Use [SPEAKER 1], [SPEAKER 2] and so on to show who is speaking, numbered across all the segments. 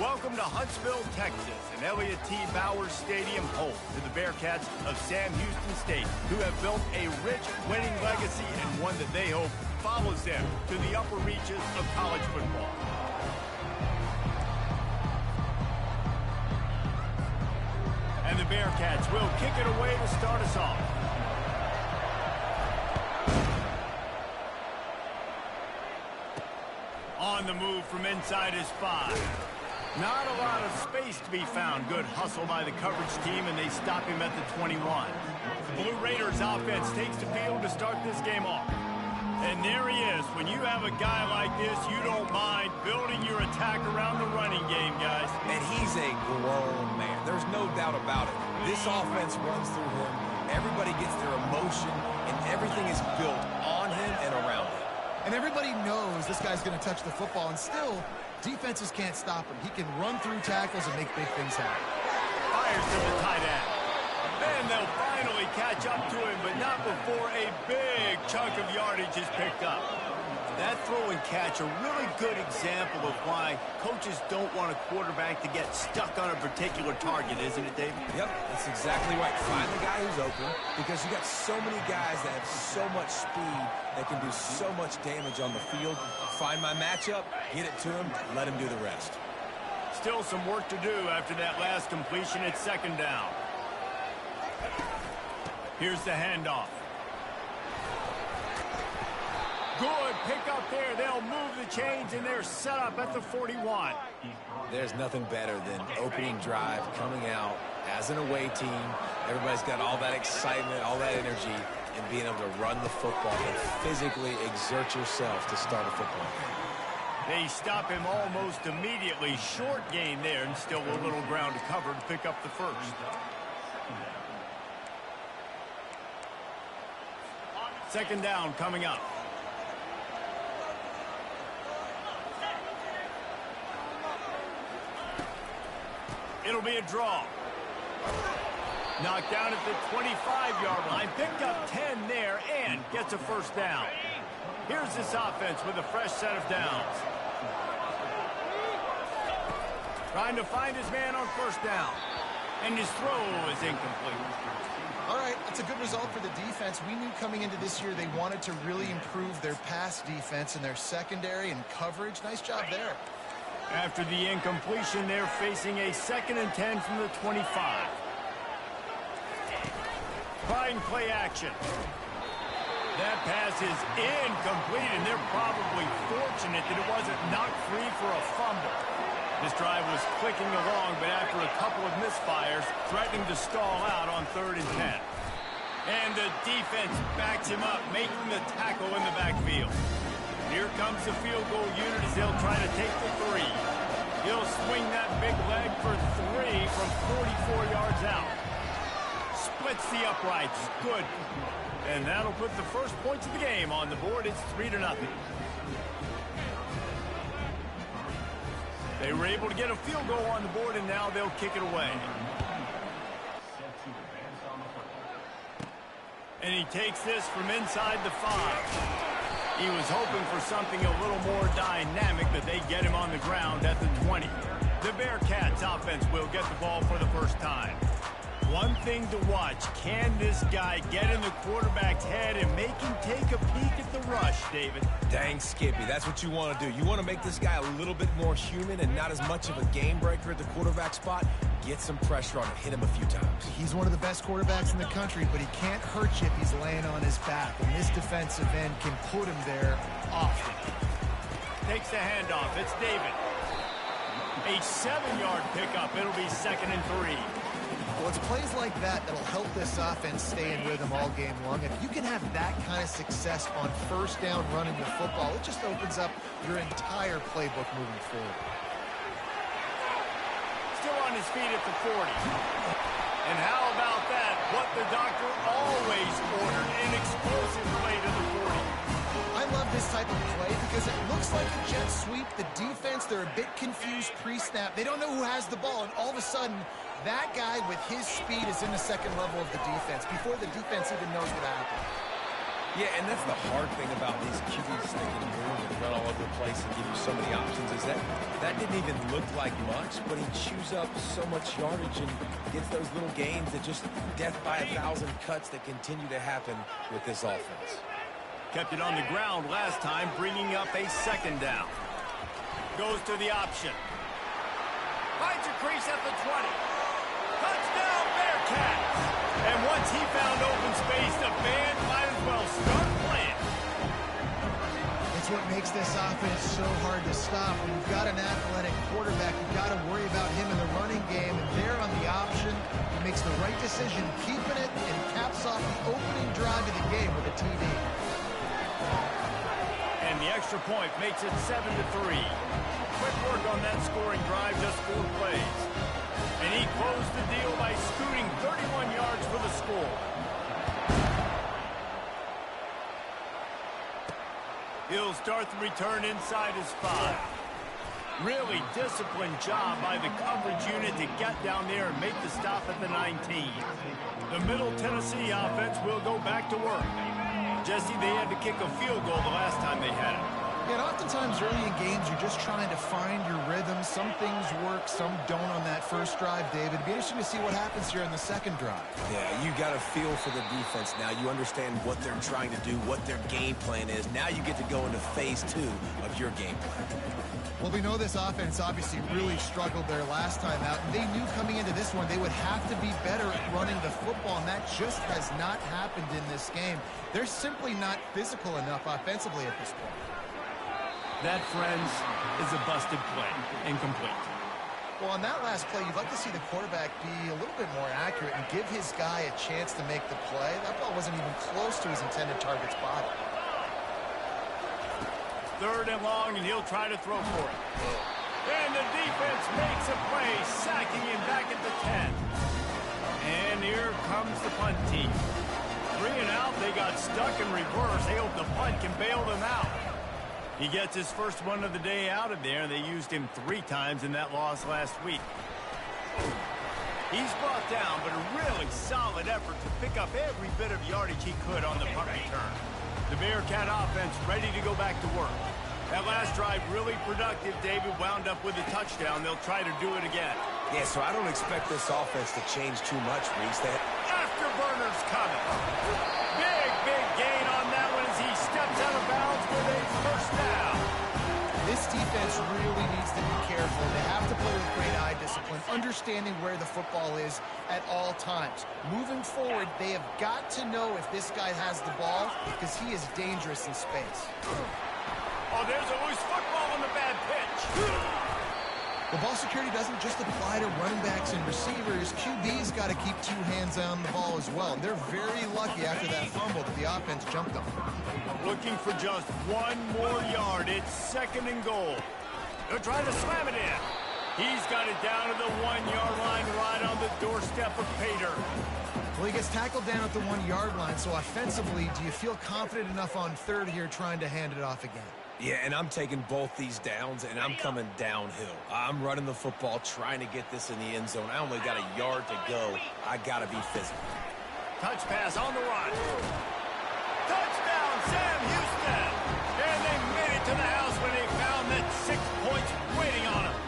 [SPEAKER 1] Welcome to Huntsville, Texas, and Elliott T. Bowers Stadium, home to the Bearcats of Sam Houston State, who have built a rich winning legacy and one that they hope follows them to the upper reaches of college football. And the Bearcats will kick it away to start us off. On the move from inside his 5. Not a lot of space to be found. Good hustle by the coverage team, and they stop him at the 21. The Blue Raiders offense takes the field to start this game off. And there he is. When you have a guy like this, you don't mind building your attack around the running game, guys.
[SPEAKER 2] And he's a grown man. There's no doubt about it. This offense runs through him. Everybody gets their emotion, and everything is built on him and around him.
[SPEAKER 3] And everybody knows this guy's going to touch the football, and still, defenses can't stop him. He can run through tackles and make big things happen.
[SPEAKER 1] Fires to the tight end. Then they'll finally catch up to him, but not before a big chunk of yardage is picked up. That throw and catch, a really good example of why coaches don't want a quarterback to get stuck on a particular target, isn't it, David?
[SPEAKER 2] Yep, that's exactly right. Find the guy who's open, because you got so many guys that have so much speed that can do so much damage on the field. Find my matchup, get it to him, let him do the rest.
[SPEAKER 1] Still some work to do after that last completion at second down. Here's the handoff. Good pick up there. They'll move the chains, and they're set up at the 41.
[SPEAKER 2] There's nothing better than opening drive, coming out as an away team. Everybody's got all that excitement, all that energy, and being able to run the football and physically exert yourself to start a football game.
[SPEAKER 1] They stop him almost immediately. Short gain there, and still a little ground to cover to pick up the first. Second down coming up. It'll be a draw. Knocked down at the 25-yard line. Picked up 10 there and gets a first down. Here's this offense with a fresh set of downs. Trying to find his man on first down. And his throw is incomplete.
[SPEAKER 3] All right, that's a good result for the defense. We knew coming into this year they wanted to really improve their pass defense and their secondary and coverage. Nice job there.
[SPEAKER 1] After the incompletion, they're facing a 2nd and 10 from the 25. Trying play action. That pass is incomplete, and they're probably fortunate that it wasn't knocked free for a fumble. This drive was clicking along, but after a couple of misfires, threatening to stall out on 3rd and 10. And the defense backs him up, making the tackle in the backfield. Here comes the field goal unit as they'll try to take the 3. He'll swing that big leg for 3 from 44 yards out. Splits the uprights. Good. And that'll put the first points of the game on the board. It's 3-0. They were able to get a field goal on the board, and now they'll kick it away. And he takes this from inside the 5. He was hoping for something a little more dynamic, but they get him on the ground at the 20. The Bearcats offense will get the ball for the first time. One thing to watch, can this guy get in the quarterback's head and make him take a peek at the rush, David?
[SPEAKER 2] Dang, Skippy, that's what you want to do. You want to make this guy a little bit more human and not as much of a game breaker at the quarterback spot. Get some pressure on him, hit him a few times.
[SPEAKER 3] He's one of the best quarterbacks in the country, but he can't hurt you if he's laying on his back. And this defensive end can put him there often.
[SPEAKER 1] Takes the handoff. It's David. A 7-yard pickup. It'll be 2nd and 3.
[SPEAKER 3] Well, it's plays like that that'll help this offense stay in rhythm all game long. If you can have that kind of success on first down running the football, it just opens up your entire playbook moving forward.
[SPEAKER 1] Still on his feet at the 40. And how about that? What the doctor always ordered, an explosive play to the 40.
[SPEAKER 3] I love this type of play because it looks like a jet sweep. The defense, they're a bit confused pre-snap. They don't know who has the ball, and all of a sudden, that guy with his speed is in the second level of the defense before the defense even knows what happened.
[SPEAKER 2] Yeah, and that's the hard thing about these QBs that can move and run all over the place and give you so many options is that didn't even look like much, but he chews up so much yardage and gets those little gains that just death by 1,000 cuts that continue to happen with this offense.
[SPEAKER 1] Kept it on the ground last time, bringing up a second down. Goes to the option. Finds a crease at the 20. Touchdown, Bearcats! And once he found open space, the band might as well start playing.
[SPEAKER 3] It's what makes this offense so hard to stop. When you've got an athletic quarterback, you've got to worry about him in the running game. And there on the option, he makes the right decision, keeping it, and caps off the opening drive of the game with a TD.
[SPEAKER 1] And the extra point makes it 7-3. Quick work on that scoring drive, just 4 plays. And he closed the deal by scooting 31 yards for the score. He'll start the return inside his 5. Really disciplined job by the coverage unit to get down there and make the stop at the 19. The Middle Tennessee offense will go back to work. Jesse, they had to kick a field goal the last time they had it.
[SPEAKER 3] Yeah, and oftentimes early in games, you're just trying to find your rhythm. Some things work, some don't on that first drive, David. It'd be interesting to see what happens here in the second drive.
[SPEAKER 2] Yeah, you got a feel for the defense now. You understand what they're trying to do, what their game plan is. Now you get to go into phase 2 of your game plan.
[SPEAKER 3] Well, we know this offense obviously really struggled there last time out, and they knew coming into this one they would have to be better at running the football, and that just has not happened in this game. They're simply not physical enough offensively at this point.
[SPEAKER 1] That, friends, is a busted play. Incomplete.
[SPEAKER 3] Well, on that last play, you'd like to see the quarterback be a little bit more accurate and give his guy a chance to make the play. That ball wasn't even close to his intended target's body.
[SPEAKER 1] 3rd and long, and he'll try to throw for it. And the defense makes a play, sacking him back at the 10. And here comes the punt team. 3 and out, they got stuck in reverse. They hope the punt can bail them out. He gets his first one of the day out of there. They used him 3 times in that loss last week. He's brought down, but a really solid effort to pick up every bit of yardage he could on the punt return. The Bearcat offense ready to go back to work. That last drive really productive. David wound up with a touchdown. They'll try to do it again.
[SPEAKER 2] Yeah, so I don't expect this offense to change too much, Reese.
[SPEAKER 1] Afterburners coming. Big gain on that one as he steps out of bounds with a first down.
[SPEAKER 3] This defense really needs to be careful. They have to play with great eye discipline, understanding where the football is at all times. Moving forward, they have got to know if this guy has the ball because he is dangerous in space.
[SPEAKER 1] Oh, there's a loose football on the bad pitch.
[SPEAKER 3] The ball security doesn't just apply to running backs and receivers. QB's got to keep 2 hands on the ball as well. They're very lucky after that fumble that the offense jumped on.
[SPEAKER 1] Looking for just 1 more yard. It's 2nd and goal. They're trying to slam it in. He's got it down to the 1-yard line right on the doorstep of Pater.
[SPEAKER 3] Well, he gets tackled down at the 1-yard line, so offensively, do you feel confident enough on 3rd here trying to hand it off again?
[SPEAKER 2] Yeah, and I'm taking both these downs, and I'm coming downhill. I'm running the football, trying to get this in the end zone. I only got a yard to go. I got to be physical.
[SPEAKER 1] Touch pass on the run. Touchdown, Sam Houston! And they made it to the house when they found that 6 points waiting on them.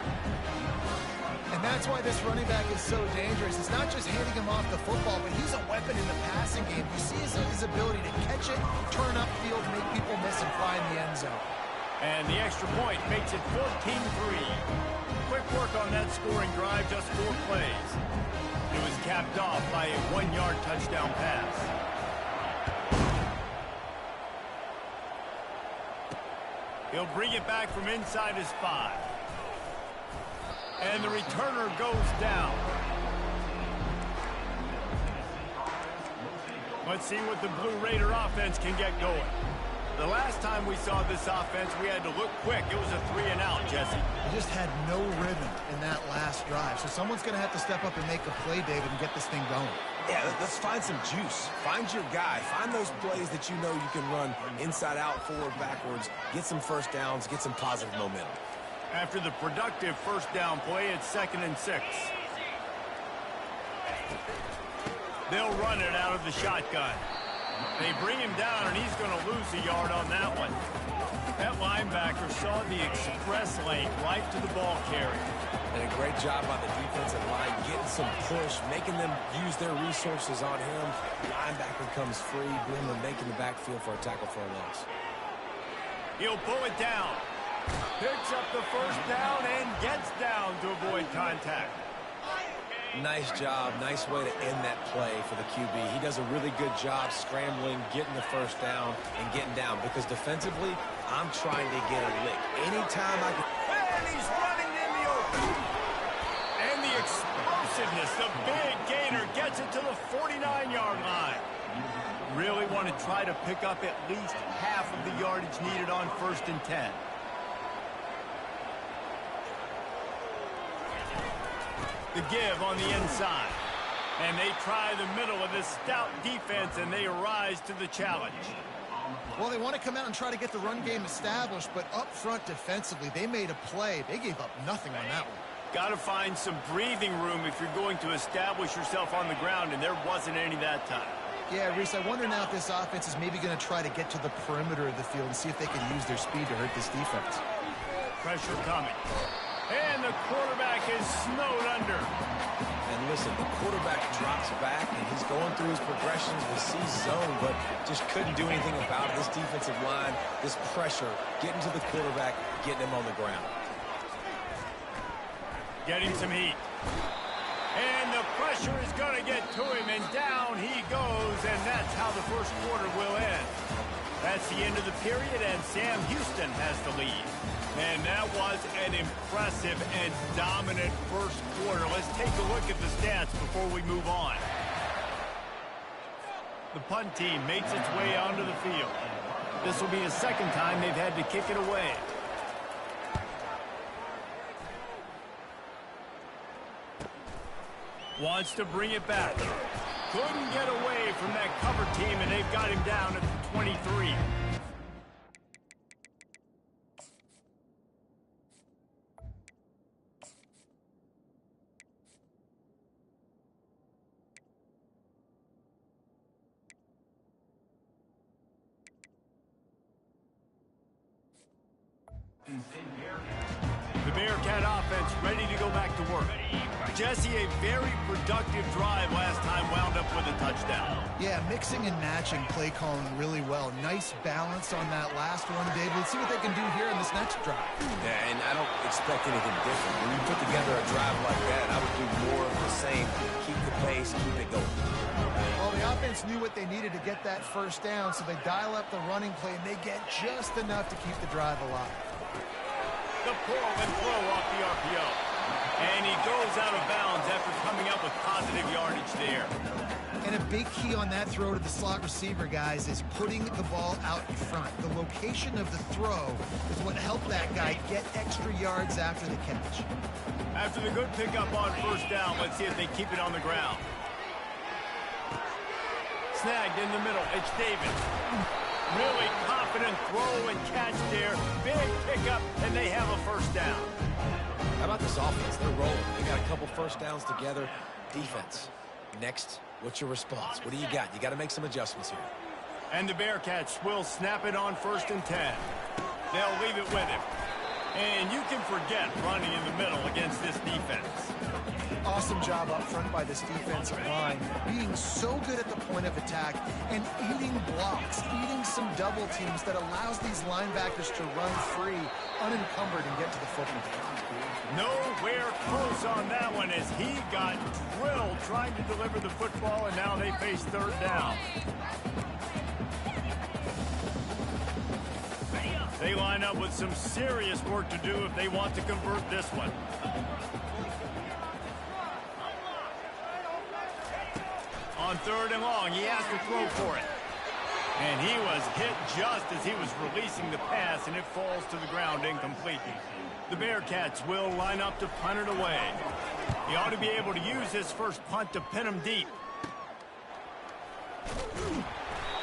[SPEAKER 3] And that's why this running back is so dangerous. It's not just handing him off the football, but he's a weapon in the passing game. You see his ability to catch it, turn upfield, make people miss, and find the end zone.
[SPEAKER 1] And the extra point makes it 14-3. Quick work on that scoring drive, just 4 plays. It was capped off by a 1-yard touchdown pass. He'll bring it back from inside his 5. And the returner goes down. Let's see what the Blue Raider offense can get going. The last time we saw this offense, we had to look quick. It was a 3 and out, Jesse.
[SPEAKER 3] They just had no rhythm in that last drive. So someone's going to have to step up and make a play, David, and get this thing going.
[SPEAKER 2] Yeah, let's find some juice. Find your guy. Find those plays that you know you can run inside out, forward, backwards. Get some first downs. Get some positive momentum.
[SPEAKER 1] After the productive first down play, it's 2nd and 6. They'll run it out of the shotgun. They bring him down, and he's going to lose a yard on that one. That linebacker saw the express lane right to the ball carrier.
[SPEAKER 2] And a great job by the defensive line, getting some push, making them use their resources on him. Linebacker comes free, Bloomer making the backfield for a tackle for a loss.
[SPEAKER 1] He'll pull it down. Picks up the first down and gets down to avoid contact.
[SPEAKER 2] Nice job. Nice way to end that play for the QB. He does a really good job scrambling, getting the first down, and getting down. Because defensively, I'm trying to get a lick. Anytime I can...
[SPEAKER 1] And he's running in the open. And the explosiveness, the big gainer gets it to the 49-yard line. Really want to try to pick up at least half of the yardage needed on 1st and 10. The give on the inside. And they try the middle of this stout defense, and they rise to the challenge.
[SPEAKER 3] Well, they want to come out and try to get the run game established, but up front defensively, they made a play. They gave up nothing on that one.
[SPEAKER 1] Got to find some breathing room if you're going to establish yourself on the ground, and there wasn't any that time.
[SPEAKER 3] Yeah, Reese, I wonder now if this offense is maybe going to try to get to the perimeter of the field and see if they can use their speed to hurt this defense.
[SPEAKER 1] Pressure coming. And the quarterback is snowed under.
[SPEAKER 2] And listen, the quarterback drops back, and he's going through his progressions with C-zone, but just couldn't do anything about it. This defensive line, this pressure, getting to the quarterback, getting him on the ground.
[SPEAKER 1] Getting some heat. And the pressure is going to get to him, and down he goes, and that's how the first quarter will end. That's the end of the period, and Sam Houston has the lead. And that was an impressive and dominant first quarter. Let's take a look at the stats before we move on. The punt team makes its way onto the field. This will be the second time they've had to kick it away. Wants to bring it back. Couldn't get away from that cover team, and they've got him down at the 23. The Bearcat offense ready to go back to work. Jesse, a very productive drive last time wound up with a touchdown.
[SPEAKER 3] Yeah, mixing and matching play calling really well. Nice balance on that last one, Dave. Let's see what they can do here in this next drive.
[SPEAKER 2] Yeah, and I don't expect anything different. When you put together a drive like that, I would do more of the same. Keep the pace, keep it going.
[SPEAKER 3] Well, the offense knew what they needed to get that first down, so they dial up the running play, and they get just enough to keep the drive alive.
[SPEAKER 1] The pull and throw off the RPO. And he goes out of bounds after coming up with positive yardage there.
[SPEAKER 3] And a big key on that throw to the slot receiver, guys, is putting the ball out in front. The location of the throw is what helped that guy get extra yards after the catch.
[SPEAKER 1] After the good pickup on first down, let's see if they keep it on the ground. Snagged in the middle. It's Davis. Really confident throw and catch there. Big pickup, and they have a first down.
[SPEAKER 2] How about this offense? They're rolling. They got a couple first downs together. Defense. Next, what's your response? What do you got? You got to make some adjustments here.
[SPEAKER 1] And the Bearcats will snap it on 1st and 10. They'll leave it with him. And you can forget running in the middle against this defense.
[SPEAKER 3] Awesome job up front by this defensive line, being so good at the point of attack and eating blocks, eating some double teams that allows these linebackers to run free, unencumbered, and get to the football.
[SPEAKER 1] Nowhere close on that one as he got drilled trying to deliver the football, and now they face third down. They line up with some serious work to do if they want to convert this one. On 3rd and long, he has to throw for it. And he was hit just as he was releasing the pass, and it falls to the ground incomplete. The Bearcats will line up to punt it away. He ought to be able to use his first punt to pin him deep.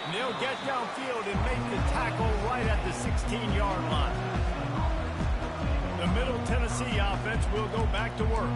[SPEAKER 1] And they'll get downfield and make the tackle right at the 16-yard line. The Middle Tennessee offense will go back to work.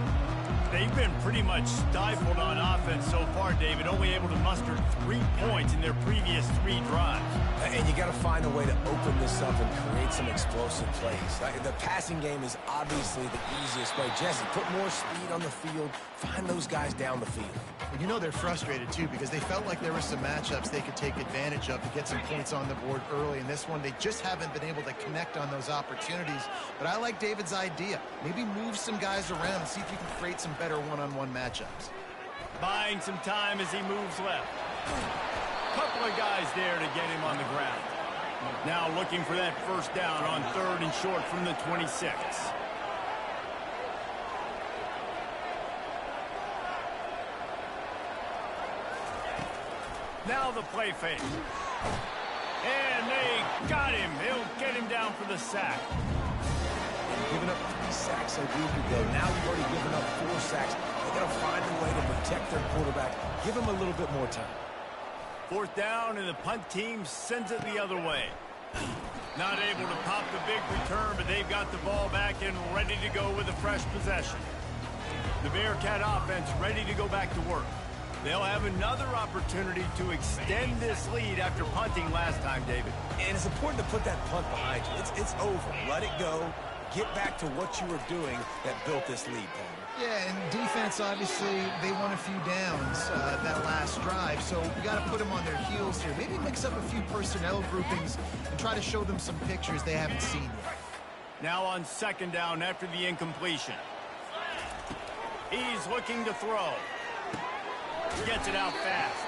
[SPEAKER 1] They've been pretty much stifled on offense so far, David, only able to muster 3 points in their previous 3 drives.
[SPEAKER 2] And you got to find a way to open this up and create some explosive plays. The passing game is obviously the easiest way. Jesse, put more speed on the field. Find those guys down the field.
[SPEAKER 3] And you know they're frustrated, too, because they felt like there were some matchups they could take advantage of to get some points on the board early. In this one, they just haven't been able to connect on those opportunities. But I like David's idea. Maybe move some guys around and see if you can create some better one-on-one matchups.
[SPEAKER 1] Buying some time as he moves left. Couple of guys there to get him on the ground. Now looking for that first down on 3rd and short from the 26. Now the play fake. And they got him. He'll get him down for the sack.
[SPEAKER 2] Giving up 3 sacks a week ago. Now you've already given up 4 sacks. They got to find a way to protect their quarterback. Give him a little bit more time.
[SPEAKER 1] 4th down, and the punt team sends it the other way. Not able to pop the big return, but they've got the ball back and ready to go with a fresh possession. The Bearcat offense ready to go back to work. They'll have another opportunity to extend this lead after punting last time, David.
[SPEAKER 2] And it's important to put that punt behind you. It's over. Let it go. Get back to what you were doing that built this lead, Paul.
[SPEAKER 3] Yeah, and defense, obviously, they won a few downs that last drive, so we got to put them on their heels here. Maybe mix up a few personnel groupings and try to show them some pictures they haven't seen yet.
[SPEAKER 1] Now on 2nd down after the incompletion. He's looking to throw. Gets it out fast.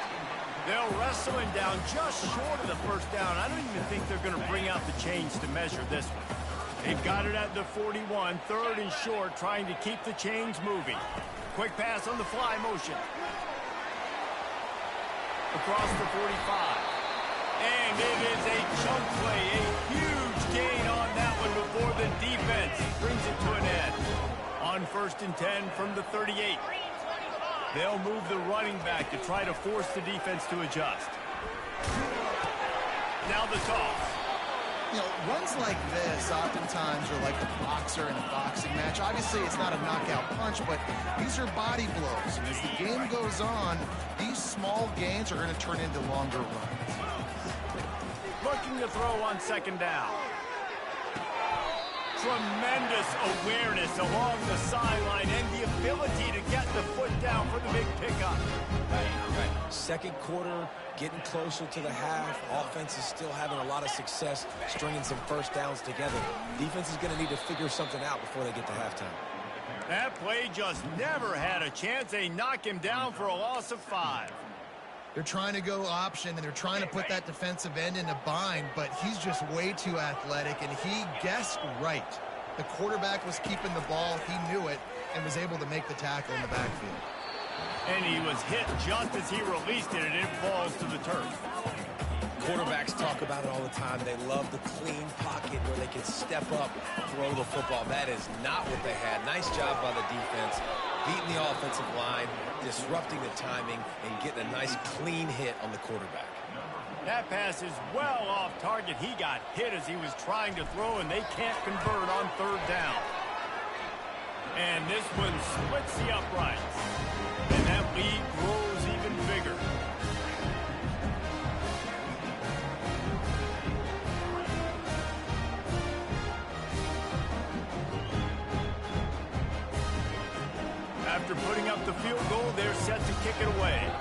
[SPEAKER 1] They'll wrestle him down just short of the first down. I don't even think they're going to bring out the chains to measure this one. They've got it at the 41, 3rd and short, trying to keep the chains moving. Quick pass on the fly motion. Across the 45. And it is a chunk play, a huge gain on that one before the defense brings it to an end. On 1st and 10 from the 38. They'll move the running back to try to force the defense to adjust. Now the toss.
[SPEAKER 3] You know, runs like this oftentimes are like a boxer in a boxing match. Obviously, it's not a knockout punch, but these are body blows. And as the game goes on, these small gains are going to turn into longer runs.
[SPEAKER 1] Looking to throw on 2nd down. Tremendous awareness along the sideline and the ability to get the foot down for the big pickup.
[SPEAKER 2] Right. 2nd quarter, getting closer to the half. Offense is still having a lot of success stringing some first downs together. Defense is going to need to figure something out before they get to halftime.
[SPEAKER 1] That play just never had a chance. They knock him down for a loss of 5.
[SPEAKER 3] They're trying to go option, and they're trying to put that defensive end in a bind, but he's just way too athletic, and he guessed right. The quarterback was keeping the ball. He knew it and was able to make the tackle in the backfield.
[SPEAKER 1] And he was hit just as he released it, and it falls to the turf.
[SPEAKER 2] Quarterbacks talk about it all the time. They love the clean pocket where they can step up, throw the football. That is not what they had. Nice job by the defense, beating the offensive line, disrupting the timing, and getting a nice clean hit on the quarterback.
[SPEAKER 1] That pass is well off target. He got hit as he was trying to throw, and they can't convert on 3rd down. And this one splits the uprights. And that lead grows even bigger. After putting up the field goal, they're set to kick it away.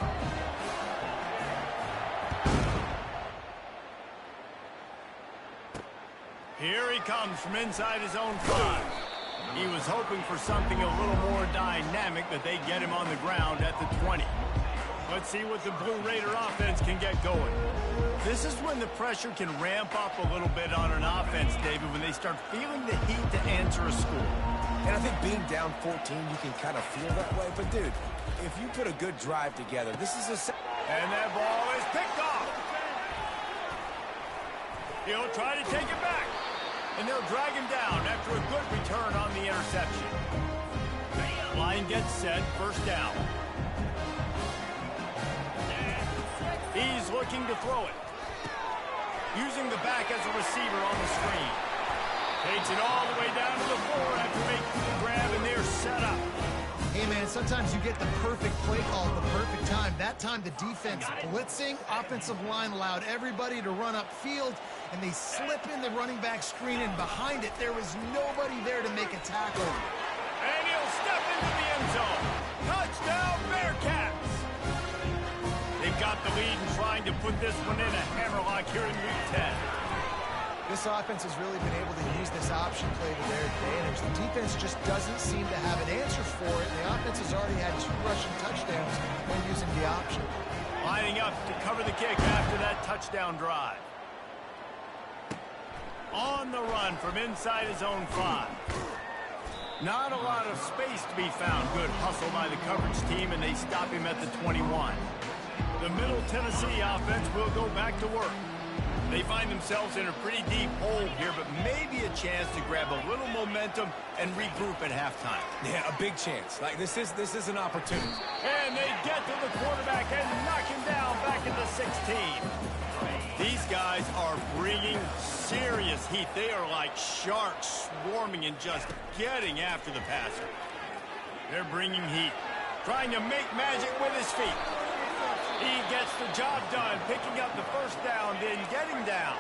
[SPEAKER 1] Here he comes from inside his own 5. He was hoping for something a little more dynamic, but they get him on the ground at the 20. Let's see what the Blue Raider offense can get going. This is when the pressure can ramp up a little bit on an offense, David, when they start feeling the heat to answer a score.
[SPEAKER 2] And I think being down 14, you can kind of feel that way. But, dude, if you put a good drive together, this is a...
[SPEAKER 1] And that ball is picked off. He'll try to take it back. And they'll drag him down after a good return on the interception. Line gets set, 1st down. He's looking to throw it. Using the back as a receiver on the screen. Takes it all the way down to the floor after making the grab, and they're set up.
[SPEAKER 3] Hey, man, sometimes you get the perfect play call at the perfect time. That time, the defense blitzing, offensive line allowed everybody to run upfield, and they slip in the running back screen, and behind it, there was nobody there to make a tackle.
[SPEAKER 1] And he'll step into the end zone. Touchdown, Bearcats! They've got the lead and trying to put this one in a hammerlock here in Mid Tenn.
[SPEAKER 3] This offense has really been able to use this option play to their advantage. The defense just doesn't seem to have an answer for it. The offense has already had 2 rushing touchdowns when using the option.
[SPEAKER 1] Lining up to cover the kick after that touchdown drive. On the run from inside his own 5. Not a lot of space to be found. Good hustle by the coverage team, and they stop him at the 21. The Middle Tennessee offense will go back to work. They find themselves in a pretty deep hole here, but maybe a chance to grab a little momentum and regroup at halftime.
[SPEAKER 2] Yeah, a big chance. Like, this is an opportunity.
[SPEAKER 1] And they get to the quarterback and knock him down back at the 16. These guys are bringing serious heat. They are like sharks swarming and just getting after the passer. They're bringing heat, trying to make magic with his feet. He gets the job done, picking up the first down, then getting down.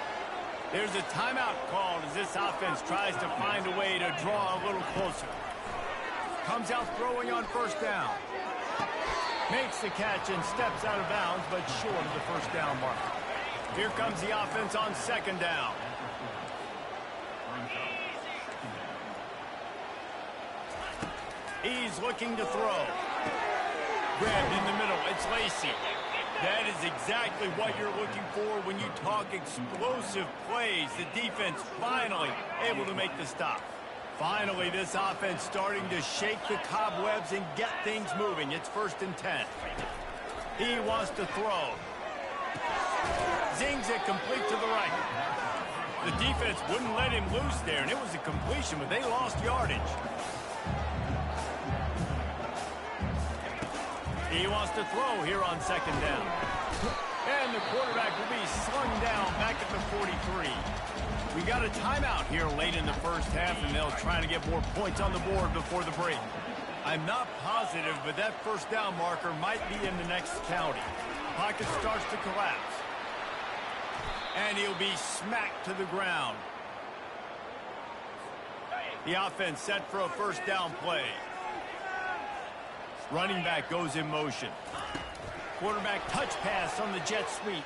[SPEAKER 1] There's a timeout called as this offense tries to find a way to draw a little closer. Comes out throwing on first down. Makes the catch and steps out of bounds, but short of the first down mark. Here comes the offense on second down. He's looking to throw. Grabbed in the middle. It's Lacey. That is exactly what you're looking for when you talk explosive plays. The defense finally able to make the stop. Finally, this offense starting to shake the cobwebs and get things moving. It's 1st and 10. He wants to throw. Zings it complete to the right. The defense wouldn't let him loose there, and it was a completion, but they lost yardage. He wants to throw here on second down. And the quarterback will be slung down back at the 43. We got a timeout here late in the first half, and they'll try to get more points on the board before the break. I'm not positive, but that first down marker might be in the next county. Pocket starts to collapse. And he'll be smacked to the ground. The offense set for a first down play. Running back goes in motion. Quarterback touch pass on the jet sweep.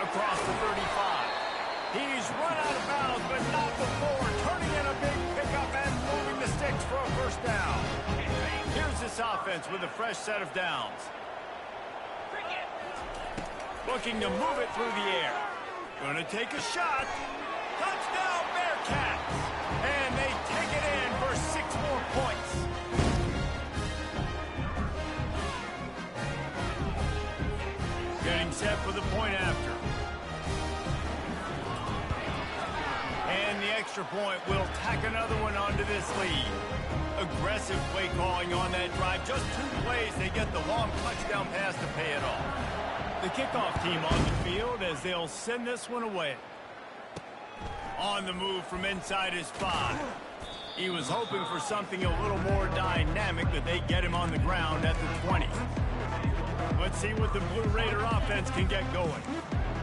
[SPEAKER 1] Across the 35. He's run out of bounds, but not before. Turning in a big pickup and moving the sticks for a first down. Here's this offense with a fresh set of downs. Looking to move it through the air. Gonna take a shot. Touchdown, Bearcats! And they take it in for 6 more points. Getting set for the point after. And the extra point will tack another one onto this lead. Aggressive play calling on that drive. Just 2 plays, they get the long touchdown pass to pay it off. The kickoff team on the field as they'll send this one away. On the move from inside his 5. He was hoping for something a little more dynamic, but they get him on the ground at the 20. Let's see what the Blue Raider offense can get going.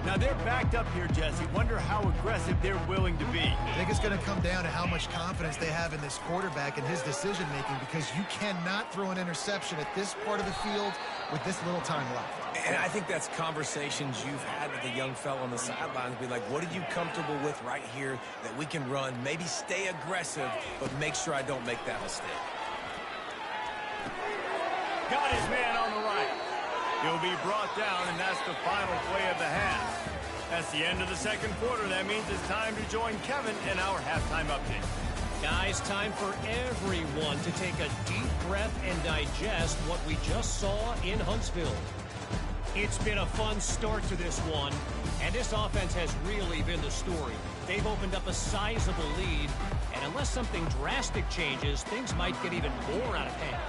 [SPEAKER 1] Now they're backed up here, Jesse. Wonder how aggressive they're willing to be.
[SPEAKER 3] I think it's going to come down to how much confidence they have in this quarterback and his decision-making, because you cannot throw an interception at this part of the field with this little time left.
[SPEAKER 2] And I think that's conversations you've had with the young fella on the sidelines. Be like, what are you comfortable with right here that we can run? Maybe stay aggressive, but make sure I don't make that mistake.
[SPEAKER 1] Got his man on the right. He'll be brought down, and that's the final play of the half. That's the end of the second quarter. That means it's time to join Kevin in our halftime update.
[SPEAKER 4] Guys, time for everyone to take a deep breath and digest what we just saw in Huntsville. It's been a fun start to this one, and this offense has really been the story. They've opened up a sizable lead, and unless something drastic changes, things might get even more out of hand.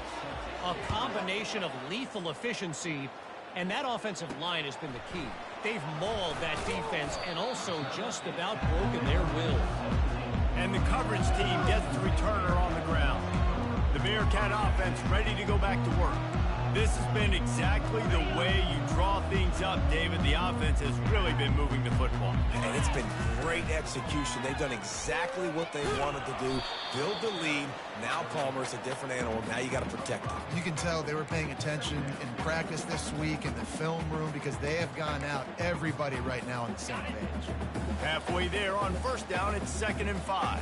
[SPEAKER 4] A combination of lethal efficiency, and that offensive line has been the key. They've mauled that defense and also just about broken their will.
[SPEAKER 1] And the coverage team gets the returner on the ground. The Bearcat offense ready to go back to work. This has been exactly the way you draw things up, David. The offense has really been moving the football.
[SPEAKER 2] And it's been great execution. They've done exactly what they wanted to do. Build the lead. Now Palmer's a different animal. Now you got to protect him.
[SPEAKER 3] You can tell they were paying attention in practice this week in the film room because they have gone out, everybody right now on the same page.
[SPEAKER 1] Halfway there on first down, it's 2nd and 5.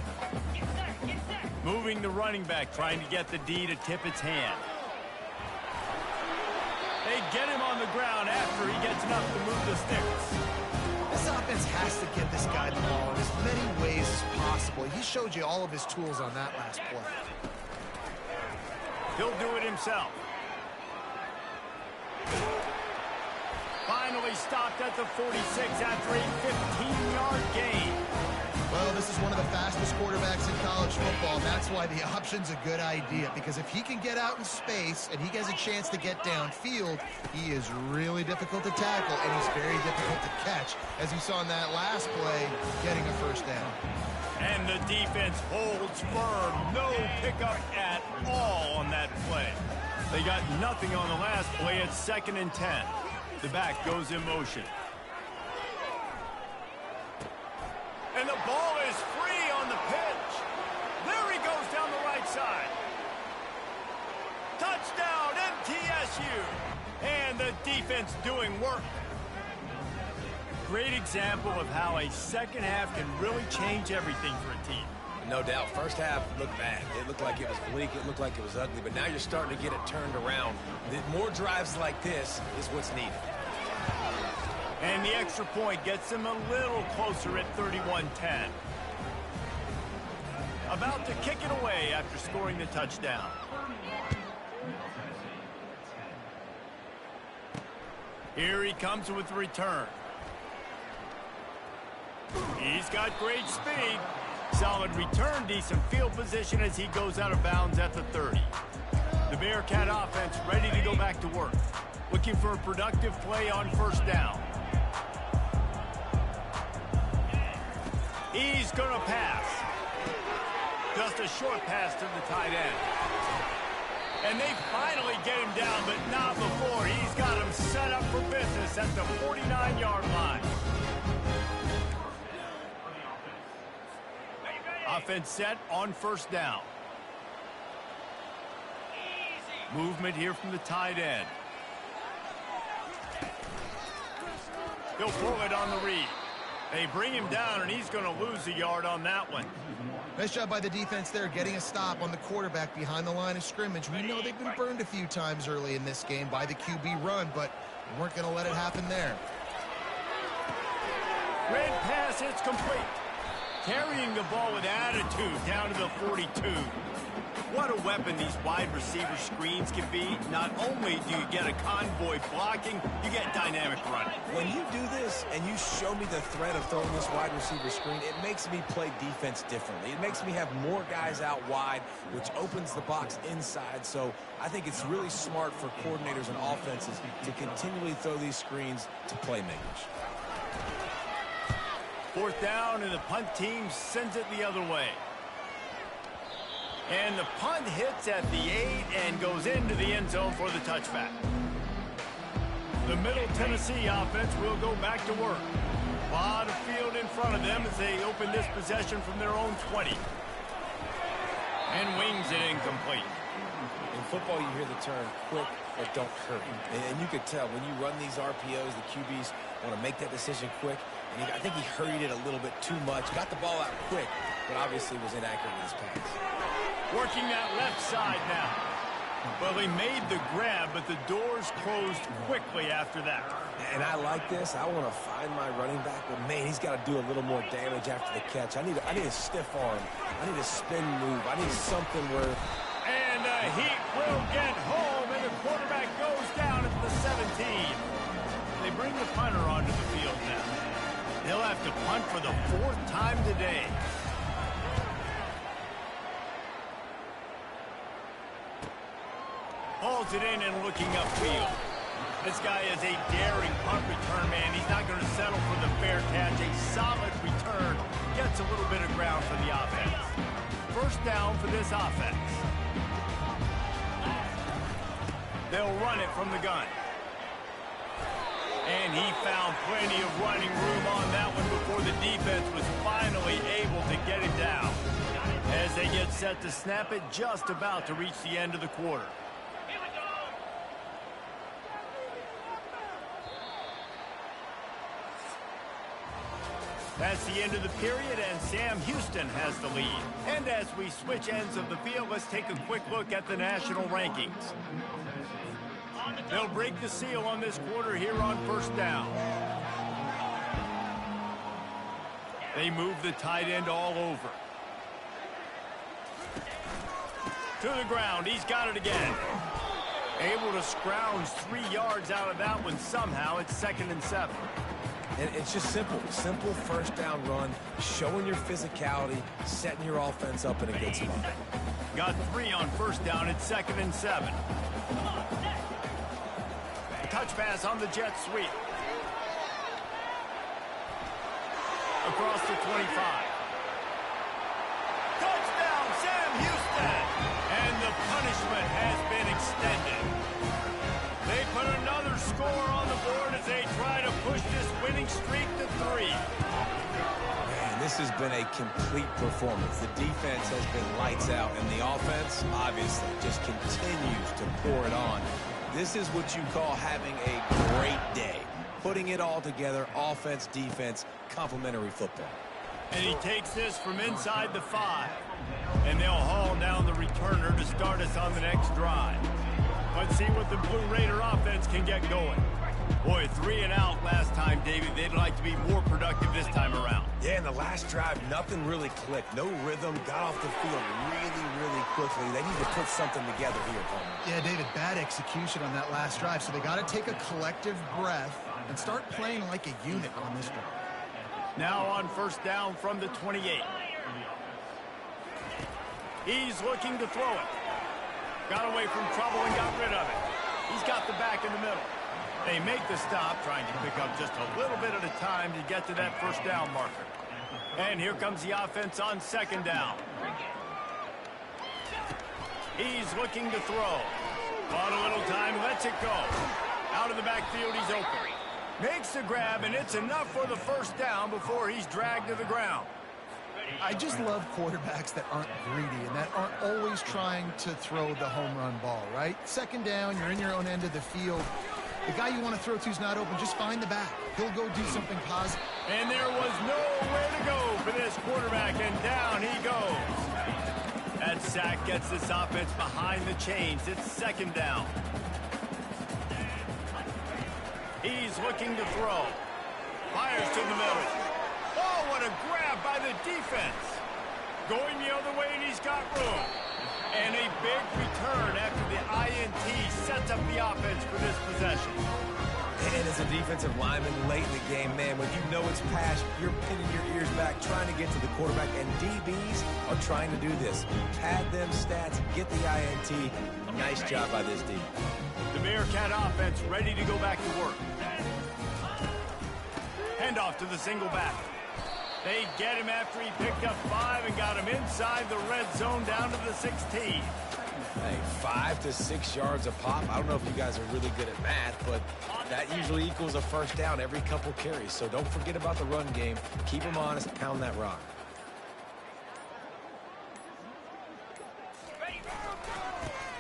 [SPEAKER 1] Moving the running back, trying to get the D to tip its hand. They get him on the ground after he gets enough to move the sticks.
[SPEAKER 3] This offense has to get this guy the ball in as many ways as possible. He showed you all of his tools on that last play.
[SPEAKER 1] He'll do it himself. Finally stopped at the 46 after a 15-yard gain.
[SPEAKER 3] Well, this is one of the fastest quarterbacks in college football, and that's why the option's a good idea, because if he can get out in space and he has a chance to get downfield, he is really difficult to tackle, and he's very difficult to catch, as you saw in that last play, getting a first down.
[SPEAKER 1] And the defense holds firm. No pickup at all on that play. They got nothing on the last play. It's 2nd and 10. The back goes in motion. And the ball is free on the pitch. There he goes down the right side. Touchdown, MTSU. And the defense doing work. Great example of how a second half can really change everything for a team.
[SPEAKER 2] No doubt. First half looked bad. It looked like it was bleak. It looked like it was ugly. But now you're starting to get it turned around. More drives like this is what's needed.
[SPEAKER 1] And the extra point gets them a little closer at 31-10. About to kick it away after scoring the touchdown. Here he comes with the return. He's got great speed. Solid return, decent field position as he goes out of bounds at the 30. The Bearcat offense ready to go back to work. Looking for a productive play on first down. He's going to pass. Just a short pass to the tight end. And they finally get him down, but not before. He's got him set up for business at the 49-yard line. Offense set on first down. Movement here from the tight end. He'll pull it on the read. They bring him down, and he's going to lose a yard on that one.
[SPEAKER 3] Nice job by the defense there, getting a stop on the quarterback behind the line of scrimmage. We know they've been burned a few times early in this game by the QB run, but we weren't going to let it happen there.
[SPEAKER 1] Red pass, it's complete. Carrying the ball with attitude down to the 42. What a weapon these wide receiver screens can be. Not only do you get a convoy blocking, you get dynamic running.
[SPEAKER 2] When you do this and you show me the threat of throwing this wide receiver screen, it makes me play defense differently. It makes me have more guys out wide, which opens the box inside. So I think it's really smart for coordinators and offenses to continually throw these screens to playmakers.
[SPEAKER 1] Fourth down, and the punt team sends it the other way. And the punt hits at the 8 and goes into the end zone for the touchback. The Middle Tennessee offense will go back to work. A lot of field in front of them as they open this possession from their own 20. And wings it incomplete.
[SPEAKER 2] In football, you hear the term quick or don't hurry. And you could tell when you run these RPOs, the QBs want to make that decision quick. And I think he hurried it a little bit too much. Got the ball out quick, but obviously was inaccurate in his pass.
[SPEAKER 1] Working that left side now. Well, he made the grab, but the doors closed quickly after that.
[SPEAKER 2] And I like this. I want to find my running back, but man, he's got to do a little more damage after the catch. I need a stiff arm. I need a spin move. I need something where...
[SPEAKER 1] And the Heat will get home, and the quarterback goes down at the 17. They bring the punter onto the field now. He'll have to punt for the 4th time today. Hauls it in and looking upfield. This guy is a daring punt return man. He's not going to settle for the fair catch. A solid return. Gets a little bit of ground for the offense. First down for this offense. They'll run it from the gun. And he found plenty of running room on that one before the defense was finally able to get it down. As they get set to snap it, just about to reach the end of the quarter. That's the end of the period, and Sam Houston has the lead. And as we switch ends of the field, let's take a quick look at the national rankings. They'll break the seal on this quarter here on first down. They move the tight end all over. To the ground, he's got it again. Able to scrounge 3 yards out of that one somehow. It's 2nd and 7.
[SPEAKER 2] And it's just simple first down run, showing your physicality, setting your offense up in a good spot.
[SPEAKER 1] Got 3 on first down. It's 2nd and 7. Touch pass on the jet sweep. Across the 25. Touchdown, Sam Houston! And the punishment has been extended. They put another score on the board as they try to push this winning streak to 3.
[SPEAKER 2] Man, this has been a complete performance. The defense has been lights out, and the offense, obviously, just continues to pour it on. This is what you call having a great day. Putting it all together, offense, defense, complementary football.
[SPEAKER 1] And he takes this from inside the 5. And they'll haul down the returner to start us on the next drive. Let's see what the Blue Raider offense can get going. Boy, 3 and out last time, David. They'd like to be more productive this time around.
[SPEAKER 2] Yeah, in the last drive, nothing really clicked. No rhythm, got off the field really quickly. They need to put something together here, Coleman.
[SPEAKER 3] Yeah, David, bad execution on that last drive, so they got to take a collective breath and start playing like a unit on this one.
[SPEAKER 1] Now on first down from the 28. He's looking to throw it. Got away from trouble and got rid of it. He's got the back in the middle. They make the stop, trying to pick up just a little bit at a time to get to that first down marker. And here comes the offense on 2nd down. He's looking to throw. Bought a little time, lets it go. Out of the backfield, he's open. Makes the grab, and it's enough for the first down before he's dragged to the ground.
[SPEAKER 3] I just love quarterbacks that aren't greedy and that aren't always trying to throw the home run ball, right? 2nd down, you're in your own end of the field. The guy you want to throw to is not open. Just find the back. He'll go do something positive.
[SPEAKER 1] And there was nowhere to go for this quarterback, and down he goes. That sack gets this offense behind the chains. It's 2nd down. He's looking to throw. Fires to the middle. Oh, what a grab by the defense. Going the other way, and he's got room. And a big return after the INT sets up the offense for this possession.
[SPEAKER 2] And as a defensive lineman late in the game, man, when you know it's pass, you're pinning your ears back, trying to get to the quarterback, and DBs are trying to do this. Pad them stats, get the INT. Nice job by this D.
[SPEAKER 1] The Bearcat offense ready to go back to work. Handoff to the single back. They get him after he picked up 5 and got him inside the red zone down to the 16.
[SPEAKER 2] Hey, 5 to 6 yards a pop. I don't know if you guys are really good at math, but that usually equals a first down every couple carries. So don't forget about the run game. Keep them honest, pound that rock.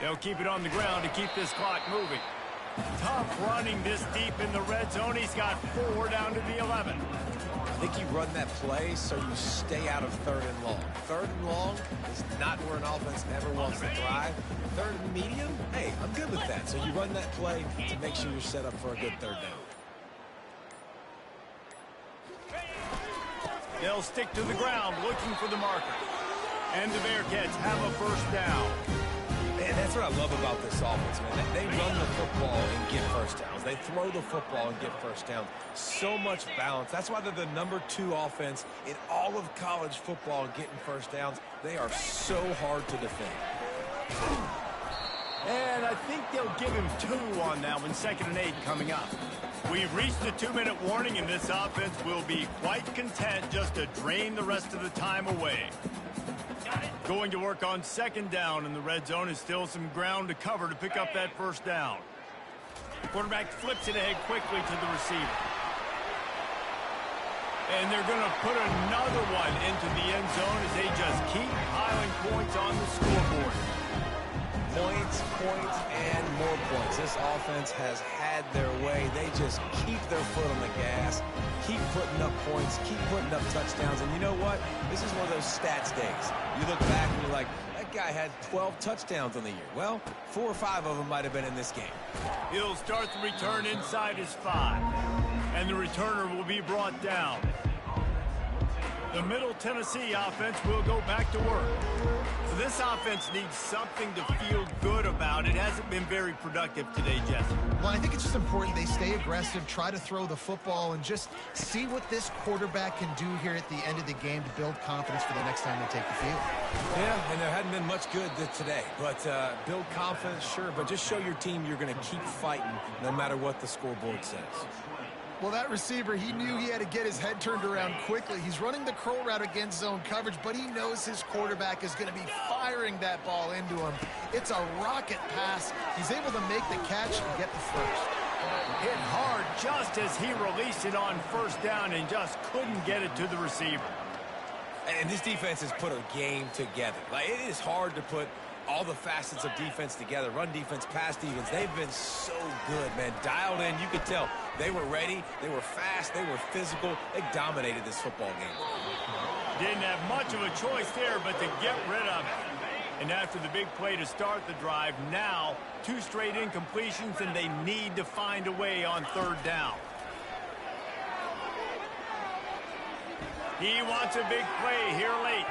[SPEAKER 1] They'll keep it on the ground to keep this clock moving. Tough running this deep in the red zone. He's got 4 down to the 11.
[SPEAKER 2] I think you run that play so you stay out of 3rd and long. 3rd and long is not where an offense ever wants to thrive. 3rd and medium, hey, I'm good with that. So you run that play to make sure you're set up for a good 3rd down.
[SPEAKER 1] They'll stick to the ground looking for the marker. And the Bearcats have a first down.
[SPEAKER 2] And that's what I love about this offense, man. They run the football and get first downs. They throw the football and get first downs. So much balance. That's why they're the #2 offense in all of college football getting first downs. They are so hard to defend.
[SPEAKER 1] And I think they'll give him 2 on that one. 2nd and 8 coming up. We've reached the 2-minute warning, and this offense will be quite content just to drain the rest of the time away. Going to work on 2nd down, and the red zone is still some ground to cover to pick up that first down. Quarterback flips it ahead quickly to the receiver. And they're going to put another one into the end zone as they just keep piling points on the scoreboard.
[SPEAKER 2] Points, points, and more points. This offense has had their way. They just keep their foot on the gas, keep putting up points, keep putting up touchdowns. And you know what? This is one of those stats days. You look back and you're like, that guy had 12 touchdowns on the year. Well, 4 or 5 of them might have been in this game.
[SPEAKER 1] He'll start the return inside his 5. And the returner will be brought down. The Middle Tennessee offense will go back to work. So this offense needs something to feel good about. It hasn't been very productive today, Jesse.
[SPEAKER 3] Well, I think it's just important they stay aggressive, try to throw the football, and just see what this quarterback can do here at the end of the game to build confidence for the next time they take the field.
[SPEAKER 2] Yeah, and there hadn't been much good today. But build confidence, sure, but just show your team you're going to keep fighting no matter what the scoreboard says.
[SPEAKER 3] Well, that receiver, he knew he had to get his head turned around quickly. He's running the curl route against zone coverage, but he knows his quarterback is going to be firing that ball into him. It's a rocket pass. He's able to make the catch and get the first.
[SPEAKER 1] Hit hard just as he released it on first down and just couldn't get it to the receiver.
[SPEAKER 2] And this defense has put a game together. Like, it is hard to put all the facets of defense together. Run defense, pass defense. They've been so good, man. Dialed in. You could tell they were ready. They were fast. They were physical. They dominated this football game.
[SPEAKER 1] Didn't have much of a choice there but to get rid of it. And after the big play to start the drive, now 2 straight incompletions, and they need to find a way on 3rd down. He wants a big play here late.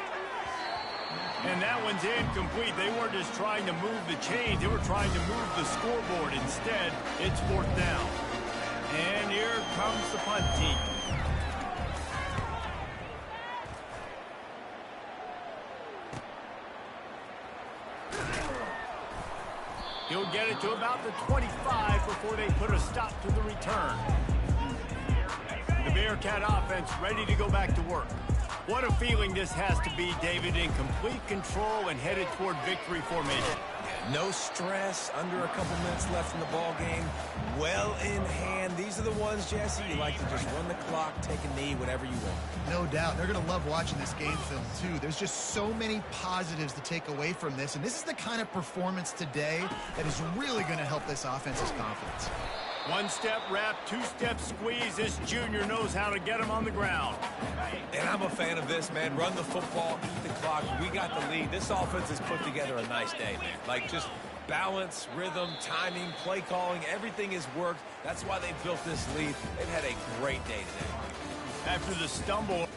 [SPEAKER 1] And that one's incomplete. They weren't just trying to move the chains. They were trying to move the scoreboard. Instead, it's 4th down. And here comes the punt team. He'll get it to about the 25 before they put a stop to the return. The Bearcat offense ready to go back to work. What a feeling this has to be, David, in complete control and headed toward victory formation.
[SPEAKER 2] No stress, under a couple minutes left in the ball game. Well in hand. These are the ones, Jesse, you like to just run the clock, take a knee, whatever you want.
[SPEAKER 3] No doubt. They're going to love watching this game film, too. There's just so many positives to take away from this, and this is the kind of performance today that is really going to help this offense's confidence.
[SPEAKER 1] 1-step wrap, 2-step squeeze. This junior knows how to get him on the ground.
[SPEAKER 2] And I'm a fan of this, man. Run the football, eat the clock. We got the lead. This offense has put together a nice day, man. Like, just balance, rhythm, timing, play calling, everything has worked. That's why they built this lead. They've had a great day today.
[SPEAKER 1] After the stumble